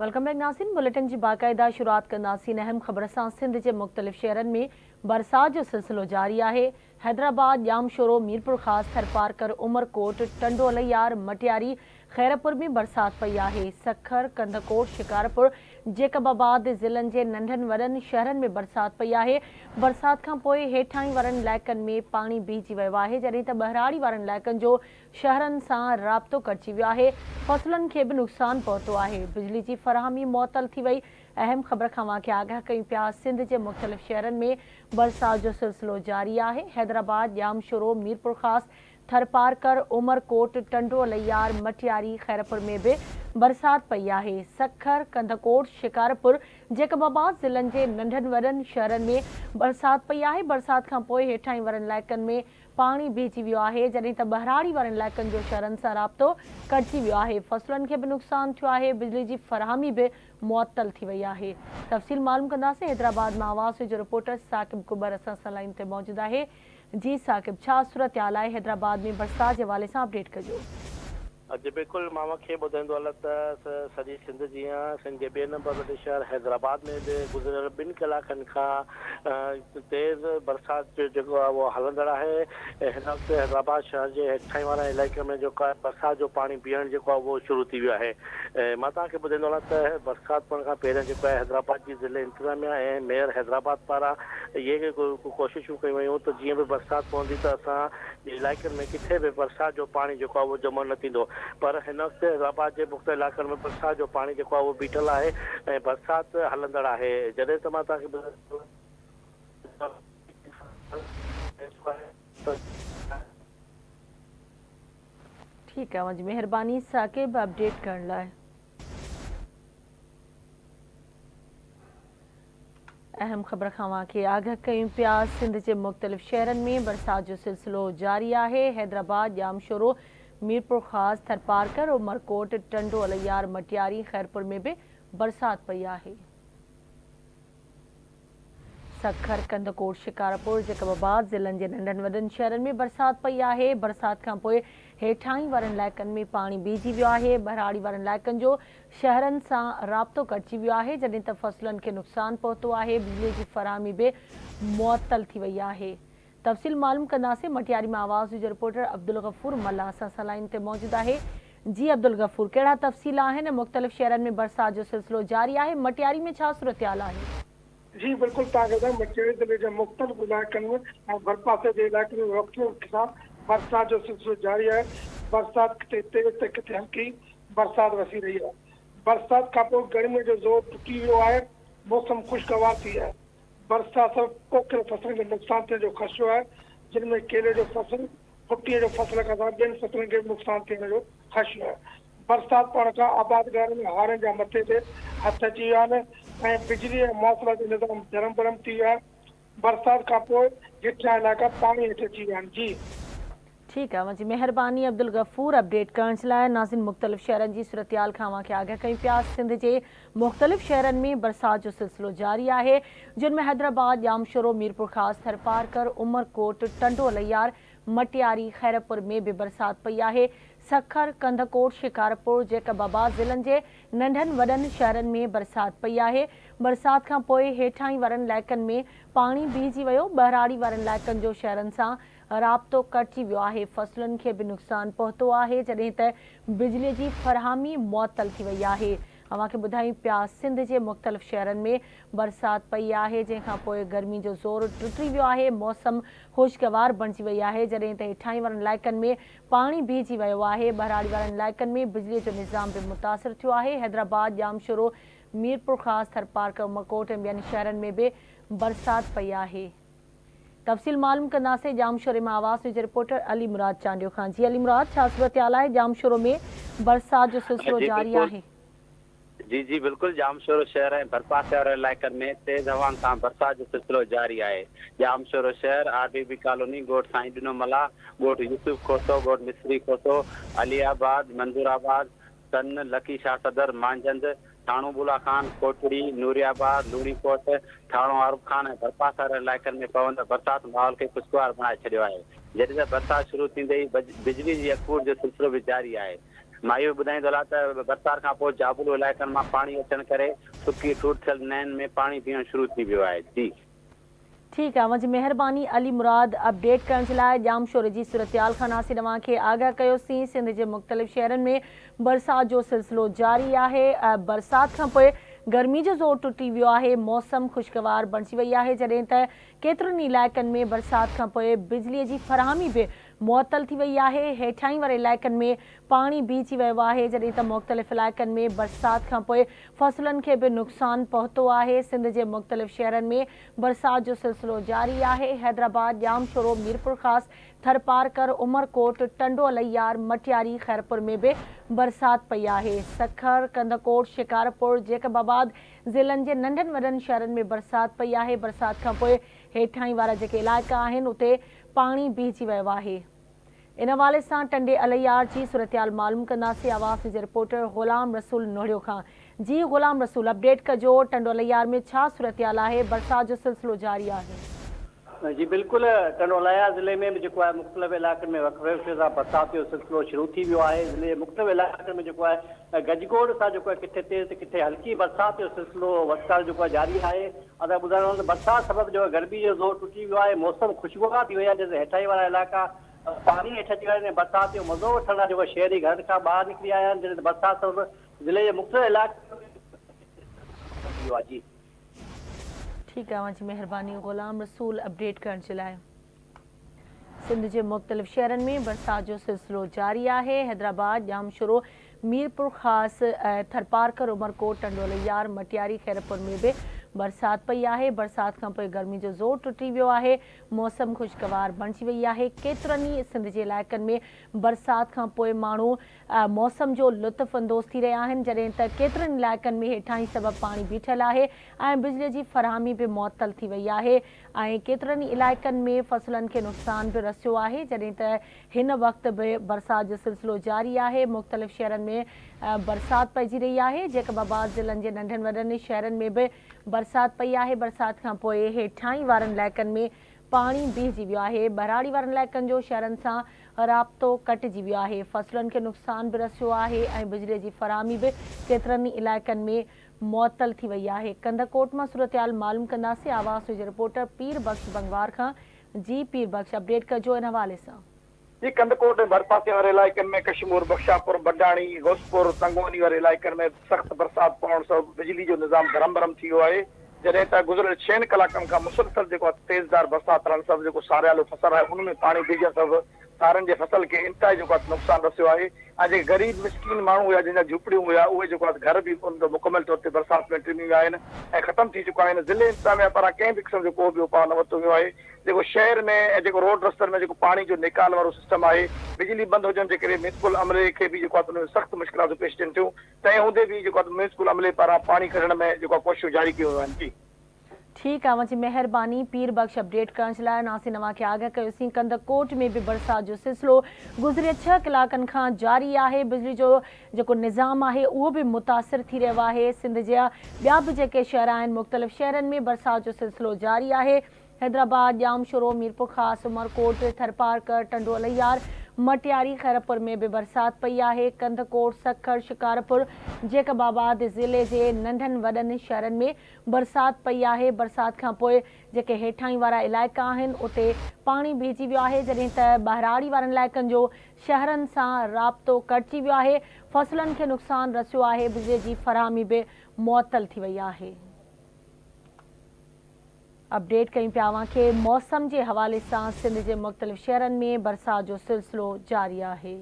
Welcome back नाज़रीन। Bulletin की बाकायदा शुरुआत कंदासीं अहम ख़बर सां। सिंध के मुख़्तलिफ़ शहरनि में बरसात जो सिलसिलो जारी है। हैदराबाद, जामशोरो, मीरपुर ख़ास, थरपारकर, उमरकोट, टंडो अलियार, मटियारी, खैरपुर में बरसात पई है। सखर, कंदकोट, शिकारपुर, जेकबाबाद ज़िलनि के नंढनि वॾनि शहरनि में बरसात पई है। बरसात खां पोइ हेठाहीं वारनि इलाइक़नि में पानी बीहजी वियो आहे, जॾहिं त बहिराड़ी वारनि इलाइक़नि जो शहरनि सां राब्तो कटिजी वियो आहे। फसलनि खे बि नुक़सानु पहुतो आहे। बिजली की फराहमी मुअतल थी वई। अहम ख़बर खां वाक़े आगाह कयूं पिया। सिंध के मुख़्तलिफ़ शहरनि में बरसात जो सिलसिलो जारी है। हैदराबाद, जामशोरो, मीरपुर ख़ास, थरपारकर, उमरकोट, टंडो अलियार, मटियारी, खैरपुर में भी बरसात पई है। सखर, कंदकोट, शिकारपुर, जेकबाबाद ज़िलनि के नंढनि वॾनि शहरनि में बरसात पई है। बरसात खां पोइ हेठाहीं वारनि इलाइक़नि में पानी बीहजी वियो आहे, जॾहिं त बहिराड़ी वारनि इलाइक़नि जो शहरनि सां राब्तो कटिजी वियो आहे। फसलनि खे बि नुक़सानु थियो आहे। बिजली जी फराहमी भी मुअतल थी वई आहे। तफ़सील मालूम कंदासीं। हैदराबाद में आवाज़ जो रिपोर्टर साकिब कुबर असां सां लाइन ते मौजूद है। जी साकिब, छा सूरत हाल है हैदराबाद में? बरसात के हवाले से अपडेट कजो। जी बिल्कुल, मां खे ॿुधाईंदो हलां त सॼी सिंध जीअं सिंध जे ॿिए नंबर वॾे शहर हैदराबाद में बि गुज़िरियल 2 कलाकनि खां तेज़ बरसात जो जेको आहे उहो हलंदड़ आहे। हिन वक़्तु हैदराबाद शहर जे हेठाहीं वारा इलाइक़े में जेको आहे बरसात जो पाणी बीहण जेको आहे उहो शुरू थी वियो आहे। मां तव्हांखे ॿुधाईंदो हलां त बरसाति पवण खां पहिरियों जेको आहे हैदराबाद जी ज़िले इंतज़ामिया ऐं मेयर हैदराबाद पारां इहे कोशिशूं कयूं वयूं त जीअं बि बरसाति पवंदी त असां इलाइक़नि में किथे बि बरसाति जो पाणी जेको आहे उहो जमा न थींदो। पर हिन वक़्तु हैदराबाद जे मुख़्तलिफ़ इलाइक़नि में बरसाति जो पाणी जेको आहे उहो बीठल आहे ऐं बरसाति हलंदड़ आहे। जॾहिं त मां तव्हांखे ठीक है, मुझी मेहरबानी साकिब अपडेट करण लाइ। अहम ख़बर खां वाक़े आगाह कयूं पिया। सिंध के मुख़्तलिफ़ शहरनि में बरसात जो सिलसिलो जारी है। हैदराबाद, जामशोरो, मीरपुर ख़ास, थरपारकर, उमरकोट, टंडो अलियार, मटियारी, खैरपुर में भी बरसात पई है। सखर, कंदकोट, शिकारपुर, जेकबाबाद ज़िलनि के नंढनि वॾनि शहरनि में बरसात पई है। बरसात खां पोइ हेठाहीं वारनि इलाइक़नि में पानी बीहजी वियो आहे। बहिराड़ी वारनि इलाइक़नि जो शहरनि सां राब्तो कटिजी वियो आहे, जॾहिं त फसलनि खे नुक़सानु पहुतो आहे। बिजली की फराहमी भी मुअतल थी वई आहे। तफ़सील मालूम कंदासीं। मटियारी में आवाज़ जो रिपोर्टर अब्दुल गफूर मल्ला असां सां लाइन ते मौजूद है। जी अब्दुल गफूर, कहिड़ा तफ़सील आहिनि? मुख़्तलिफ़ शहरनि में बरसात जो सिलसिलो जारी है। मटियारी में छा सूरत हाल है? जी बिल्कुल, मटियारी ज़िले के मुख़्तलिफ़ इलाइक़नि में ऐं भरपासे जे इलाइक़े में वक़्तु के साथ बरसात जो सिलसिलो जारी है। बरसात किथे तेज़ त किथे हल्की बरसात वसी रही है। बरसात खां पोइ गर्मी जो ज़ोर टुटी वियो आहे। मौसम खुशगवार थी है। बरसात सां पोखियल फसलनि खे नुक़सानु थियण जो ख़दशो आहे, जिनमें केले जो फसल, फुटीअ जो फसल खां सवाइ ॿियनि फसलनि खे नुक़सानु थियण जो ख़दशो आहे। बरसात पवण खां आबादगार में हारनि जा मथे ते हथ अची विया आहिनि ऐं बिजली ऐं मौसम जो निज़ाम धरम भरम थी वियो आहे। बरसात खां पोइ हेठियां इलाइक़ा पाणी हेठि अची विया आहिनि। जी ठीक है, मुझी मेहरबानी अब्दुल गफूर अपडेट करण लाइ। नाज़रीन, मुख़्तलिफ़ शहरनि की सूरत हाल खां वाक़े आगाह कयूं पिया। सिंध के मुख़्तलिफ़ शहरनि में बरसात जो सिलसिलो जारी है, जिनमें हैदराबाद, जामशोरो, मीरपुर ख़ास, थरपारकर, उमरकोट, टंडो अलियार, मटियारी, खैरपुर में भी बरसात पई है। सखर, कंदकोट, शिकारपुर, जेकबाबाद ज़िलनि के नंढनि वॾनि शहरनि में बरसात पई है। बरसात खां पोइ हेठाहीं वारनि इलाइक़नि में पाणी बीहजी वियो। बहिराड़ी वारनि इलाइक़नि जो शहरनि सां राब्तो कटिजी वियो आहे। फसलनि खे भी नुक़सानु पहुतो आहे, जॾहिं त बिजली की फराहमी मुअतल थी वई आहे। अव्हांखे ॿुधायूं पिया, सिंध के मुख़्तलिफ़ शहरनि में बरसात पई है, जंहिंखां पोइ गर्मी जो ज़ोर टुटी वियो आहे। मौसम खुशगवार बणिजी वई है, जॾहिं त हेठाहीं वारनि इलाइक़नि में पाणी बीहजी वियो आहे। बहिराड़ी वारनि इलाइक़नि में बिजली जो निज़ाम भी मुतासिर थियो आहे। हैदराबाद, जामशोरो, मीरपुर ख़ास, थरपारकर, उमरकोट ऐं ॿियनि शहरनि में भी बरसात पई है। तफ़सील मालूम कंदासीं। जामशोरे में आवाज़ जो रिपोर्टर अली मुराद चांडियो खान। जी अली मुराद, छा सूरत हाल है? जामशोरो में बरसात जो सिलसिलो जारी है। जी जी बिल्कुल, जामशोरो शहर ऐं भरपासे वारे इलाइक़नि में तेज़ हवाउनि सां बरसात जो सिलसिलो जारी है। जामशोरो शहर, आरबीबी कॉलोनी, ॻोठ साईं ॾिनो मला, ॻोठ यूसुफ खोतो, ॻोठ मिस्री खोतो, अलियाबाद, मंजूराबाद, सन, लकी शाह सदर, मांजंद, थाणो बुला खान, कोटड़ी, नूरियाबाद, लूणीकोट, थाणो आरूफ खान ऐं भरपासे वारे इलाइक़नि में पवंदड़ बरसाति माहौल खे खुशगवार बणाए छॾियो आहे। जॾहिं त बरसाति शुरू थींदे ई बिजली जी अकूट जो सिलसिलो भी जारी है। मां इहो ॿुधाईंदो हलां त बरसाति खां पोइ जाबुल इलाइक़नि मां पाणी अचण करे सुकी टूट थियल नहरनि में पाणी बीहण शुरू थी वियो आहे। जी ठीक है, मुझे मेहरबानी अली मुराद अपडेट करण जे लाइ। जाम शोर जी सूरतयाल खां नासी तव्हांखे आगाह कयोसीं। सिंध जे मुख़्तलिफ़ शहरनि में बरसाति जो सिलसिलो जारी आहे। बरसाति खां पोइ गर्मी जो ज़ोर टुटी वियो आहे। मौसम खुशगवार बणिजी वई आहे, जॾहिं त केतिरनि इलाइक़नि में बरसाति खां पोइ बिजलीअ जी फ़राहमी बि मुअतल थी वई आहे। हेठाहीं वारे इलाइक़नि में पाणी बीहजी वियो आहे, जॾहिं त मुख़्तलिफ़ इलाइक़नि में बरसाति खां पोइ फ़सलुनि खे बि नुक़सानु पहुतो आहे। सिंध जे मुख़्तलिफ़ शहरनि में बरसाति जो सिलसिलो जारी आहे। हैदराबाद, जामशोरो, मीरपुर ख़ास, थरपारकर, उमरकोट, टंडो अलैयार, मटियारी, खैरपुर में भी बरसात पई आहे। सखर, कंदकोट, शिकारपुर, जेकबाबाद ज़िलनि जे नंढनि वॾनि शहरनि में बरसात पई आहे। बरसाति खां पोइ हेठाहीं वारा जेके इलाइक़ा आहिनि उते पाणी बीहजी वियो आहे। इन हवाले सां टंडे अलैयार जी सूरतयाल मालूम कंदासीं आवाज़ जे रिपोर्टर ग़ुलाम रसूल नोड़ियो खां। जी ग़ुलाम रसूल, अपडेट कजो, टंडो अलैयार में छा सूरतयाल आहे? बरसाति जो सिलसिलो जारी आहे? जी बिल्कुलु, टंडो अलैयार ज़िले में बि जेको आहे मुख़्तलिफ़ इलाइक़नि में वक़्फ़े सां बरसाति जो सिलसिलो शुरू थी वियो आहे। ज़िले जे मुख़्तलिफ़ इलाइक़नि में जेको आहे गजगोड़ सां जेको आहे किथे तेज़ किथे हल्की बरसाति जो सिलसिलो वक़्तु जेको आहे जारी आहे। असां ॿुधाइणो त बरसाति सबबु जो गर्मी जो ज़ोर टुटी वियो आहे। मौसम खुशगवार थी वई आहे, जैसे हेठाहीं वारा इलाइक़ा पाणी हेठि अची विया आहिनि। बरसाति जो मज़ो वठण लाइ जेको शहरी घरनि खां ॿाहिरि निकिरी आया आहिनि, जॾहिं बरसाति सबबु ज़िले जे मुख़्तलिफ़ इलाइक़नि में जी ठीक है, मुझी मेहरबानी ग़ुलाम रसूल अपडेट करण जे लाइ। सिंध जे मुख़्तलिफ़ शहरनि में बरसाति जो सिलसिलो जारी आहे। हैदराबाद, जामशोरो, मीरपुर ख़ास, थरपारकर, उमरकोट, टंडो अलैयार, मटियारी, खैरपुर में भी बरसाति पई आहे। बरसाति खां पोइ गर्मी जो ज़ोर टुटी वियो आहे। मौसम खुशगवार बणिजी वई आहे। केतिरनि ई सिंध जे इलाइक़नि में बरसाति खां पोइ माण्हू मौसम जो लुत्फ़ अंदोज़ थी रहिया आहिनि, जॾहिं त केतिरनि इलाइक़नि में हेठाहीं सबबु पाणी बीठल आहे ऐं बिजलीअ जी फ़राहमी बि मुअतल थी वई आहे ऐं केतिरनि ई इलाइक़नि में फ़सलुनि खे नुक़सान बि रसियो आहे। जॾहिं त हिन वक़्तु बि बरसाति जो सिलसिलो जारी आहे। मुख़्तलिफ़ शहरनि में बरसाति पइजी रही आहे। जेकबाबाद ज़िलनि जे नंढनि वॾनि शहरनि में बि बरसाति पई आहे। बरसाति खां पोइ हेठाहीं वारनि इलाइक़नि में पाणी बीहजी वियो आहे। बहिराड़ी वारनि इलाइक़नि जो शहरनि सां राब्तो कटिजी वियो आहे। फ़सलुनि खे नुक़सान बि रसियो आहे ऐं बिजलीअ जी फ़राहमी बि केतिरनि ई इलाइक़नि में मुअतल थी वई आहे। कंदकोट मां सूरतयाल मालूम कंदासीं आवाज़ जे रिपोर्टर पीर बख्श बंगवार खां। जी पीर बख्श, अपडेट कजो इन हवाले सां। जी कंदकोट ऐं भरपासे वारे इलाइक़नि में कशमूर, बख्शापुर, बडाणी, घोसपुर, तंगोनी वारे इलाइक़नि में सख़्तु बरसाति पवण सां बिजली जो निज़ाम धरम भरम थी वियो आहे। जॾहिं त गुज़िरियल 6 कलाकनि खां मुसलसल जेको तेज़दार बरसाति रहण सां जेको सारियालो फसल आहे उन में पाणी बीहण सां सारनि जे फसल खे इंतिहाई जेको आहे नुक़सानु रसियो आहे ऐं जेके ग़रीब मिसकीन माण्हू हुया जंहिंजा झूपड़ियूं हुया उहे जेको आहे घर बि मुकमल तौर ते बरसाति में टिनी विया आहिनि ऐं ख़तमु थी चुका आहिनि। ज़िले इंतिज़ामिया पारां कंहिं बि क़िस्म जो को बि उपाउ न वरितो वियो आहे। जेको शहर में ऐं जेको रोड रस्तनि में जेको पाणी जो निकाल वारो सिस्टम आहे, बिजली बंदि हुजण जे करे म्यूनिसिपल अमले खे बि जेको आहे उन में सख़्तु मुश्किलातूं पेश थियनि थियूं। तंहिं हूंदे बि जेको आहे म्यूनिसिपल अमले पारां पाणी कढण में जेको आहे कोशिशूं जारी कयूं वियूं आहिनि। जी ठीक है, मुझी मेहरबानी पीर बख्श अपडेट करण जे लाइ। नासी नवां खे आगाह कयोसीं। कंदकोट में भी बरसाति जो सिलसिलो गुज़िरियल 6 कलाकनि खां जारी आहे। बिजली जो जेको निज़ाम आहे उहो बि मुतासिर थी रहियो आहे। सिंध जा ॿिया बि जेके शहर आहिनि मुख़्तलिफ़ शहरनि में बरसाति जो सिलसिलो जारी आहे। हैदराबाद, जामशोरो, मीरपुर ख़ास, उमरकोट, थरपारकर, टंडो अलैयार, मटियारी, खैरपुर में भी बरसाति पई आहे। कंदकोट, सखर, शिकारपुर, जेकबाबाद ज़िले जे नंढनि वॾनि शहरनि में बरसाति पई आहे। बरसाति खां पोइ जेके हेठाहीं वारा इलाइक़ा आहिनि उते पाणी बीहजी वियो आहे, जॾहिं त बहिराड़ी वारनि इलाइक़नि जो शहरनि सां राब्तो कटिजी वियो आहे। फ़सलुनि खे नुक़सानु रसियो आहे। बिजलीअ जी फ़राहमी बि मुअतल थी वई आहे। अपडेट कयूं पिया खे मौसम के हवाले सां। सिंध के मुख़्तलिफ़ शहरनि में बरसाति जो सिलसिलो जारी आहे।